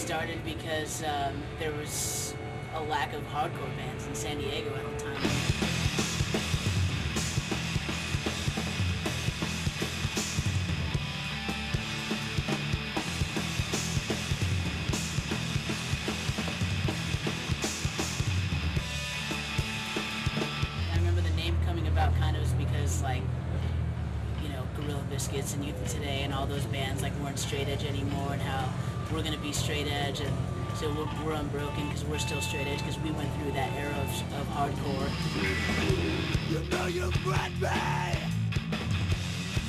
started because there was a lack of hardcore bands in San Diego at the time. I remember the name coming about kind of was because, like, you know, Gorilla Biscuits and Youth of Today and all those bands like weren't straight edge anymore, and how we're gonna be straight edge, and so we're Unbroken because we're still straight edge because we went through that era of hardcore. You know you bred me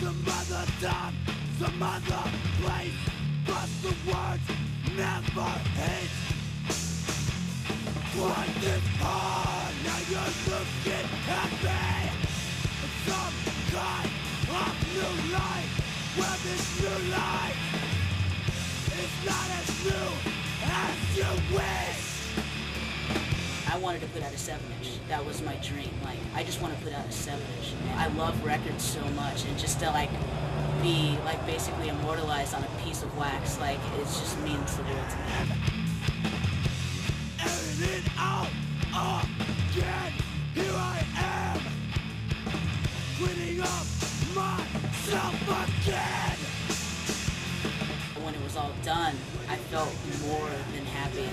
some other time, some other place, but the words never hit. What this hard, now you're looking at me. Some kind of new life, well this new life is not as new as you wish. I wanted to put out a 7-inch. That was my dream. Like, I just want to put out a 7-inch. I love records so much, and just to like be like basically immortalized on a piece of wax, like it just means the world to me. Airing it out again, here I am, cleaning up myself again. When it was all done, I felt more than happy,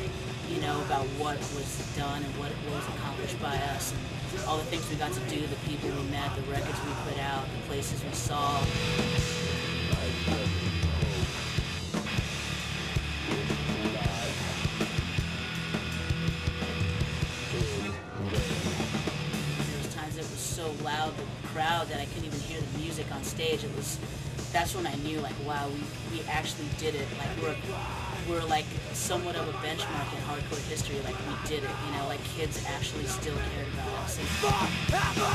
you know, about what was done and what was accomplished by us, and all the things we got to do, the people we met, the records we put out, the places we saw. There was times it was so loud, the crowd, that I couldn't even hear the music on stage. That's when I knew, like, wow, we actually did it. Like, we're like somewhat of a benchmark in hardcore history. Like, we did it, you know, like kids actually still cared about us. And Forever!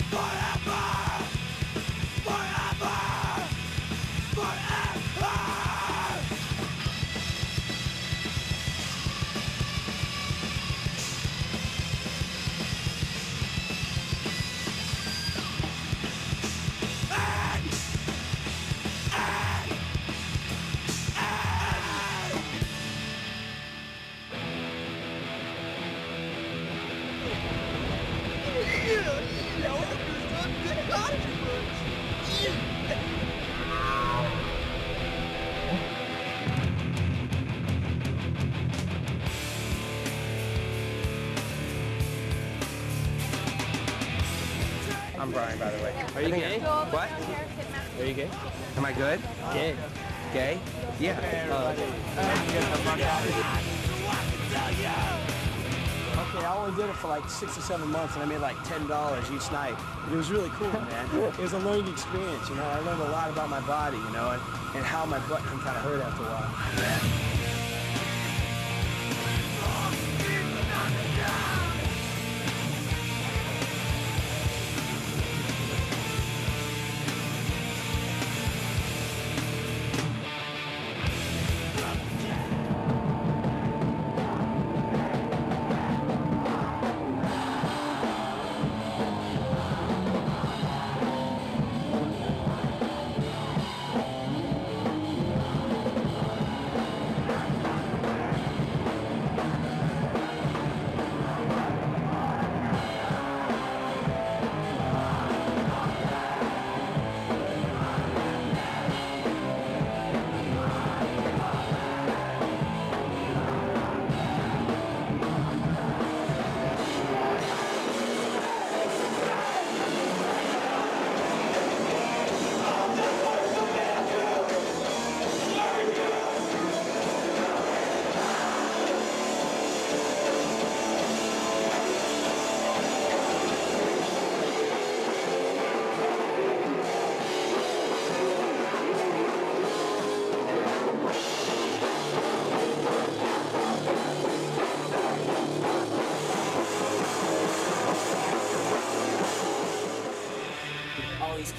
Forever! Forever! Forever! I'm Brian, by the way. Are you gay? What? Are you gay? Am I good? Gay. Gay? Yeah. Okay, I only did it for like 6 or 7 months, and I made like $10 each night. It was really cool, man. It was a learning experience, you know. I learned a lot about my body, you know, and how my butt can kind of hurt after a while.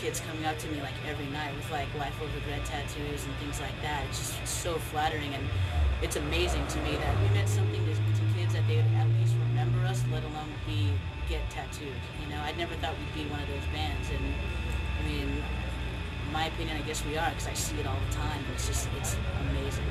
Kids coming up to me like every night with like Life Over Dread tattoos and things like that. It's just so flattering, and it's amazing to me that we meant something to kids, that they would at least remember us, let alone get tattooed. You know, I never thought we'd be one of those bands, and I mean, in my opinion, I guess we are, because I see it all the time, and it's amazing.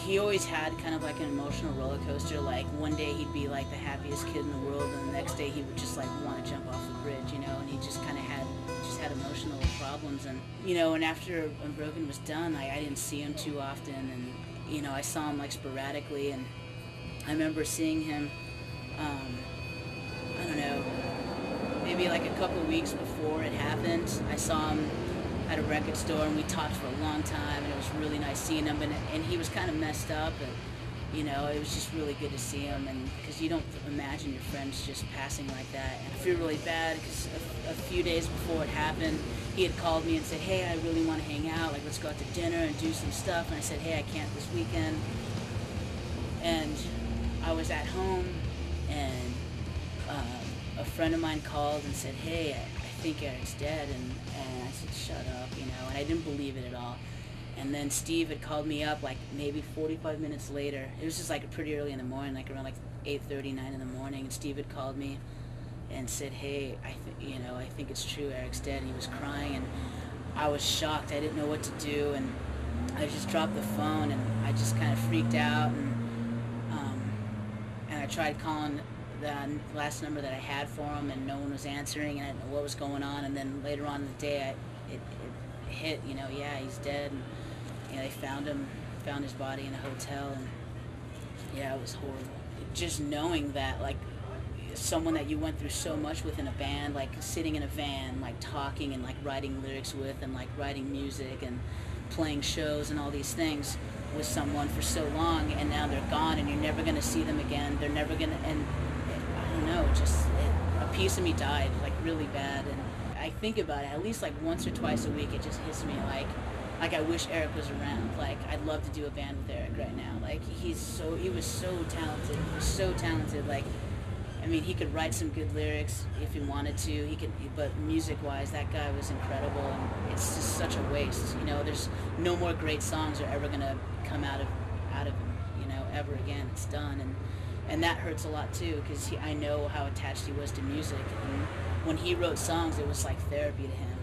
he always had kind of like an emotional roller coaster. Like one day he'd be like the happiest kid in the world, and the next day he would just like want to jump off the bridge, you know. And he just kind of had emotional problems, and you know. And after Unbroken was done, I didn't see him too often, and you know, I saw him like sporadically. And I remember seeing him, I don't know, maybe like a couple of weeks before it happened. I saw him at a record store, and we talked for a long time, and it was really nice seeing him. And he was kind of messed up, and you know, it was just really good to see him. And because you don't imagine your friends just passing like that. And I feel really bad because a few days before it happened, he had called me and said, hey, I really want to hang out, like let's go out to dinner and do some stuff. And I said, hey, I can't this weekend. And I was at home, and a friend of mine called and said, hey, I think Eric's dead. And I said, shut up, you know. And I didn't believe it at all. And then Steve had called me up like maybe 45 minutes later. It was just like pretty early in the morning, like around like 8:30, 9 in the morning. And Steve had called me and said, hey, I think it's true, Eric's dead. And he was crying, and I was shocked. I didn't know what to do, and I just dropped the phone, and I just kind of freaked out. And I tried calling the last number that I had for him, and no one was answering, and I didn't know what was going on. And then later on in the day, it hit, you know, yeah, he's dead. And you know, they found his body in a hotel, and yeah, it was horrible. Just knowing that, like, someone that you went through so much with in a band, like sitting in a van, like talking and like writing lyrics with, and like writing music and playing shows and all these things with someone for so long, and now they're gone, and you're never going to see them again. They're never going to, and I don't know, a piece of me died, like really bad. And I think about it at least like once or twice a week. It just hits me like I wish Eric was around. Like, I'd love to do a band with Eric right now. Like, he was so talented. He was so talented. Like, I mean, he could write some good lyrics if he wanted to. But music-wise, that guy was incredible, and it's just such a waste. You know, there's no more great songs are ever gonna come out of him. You know, ever again. It's done, and that hurts a lot too, because I know how attached he was to music. And when he wrote songs, it was like therapy to him.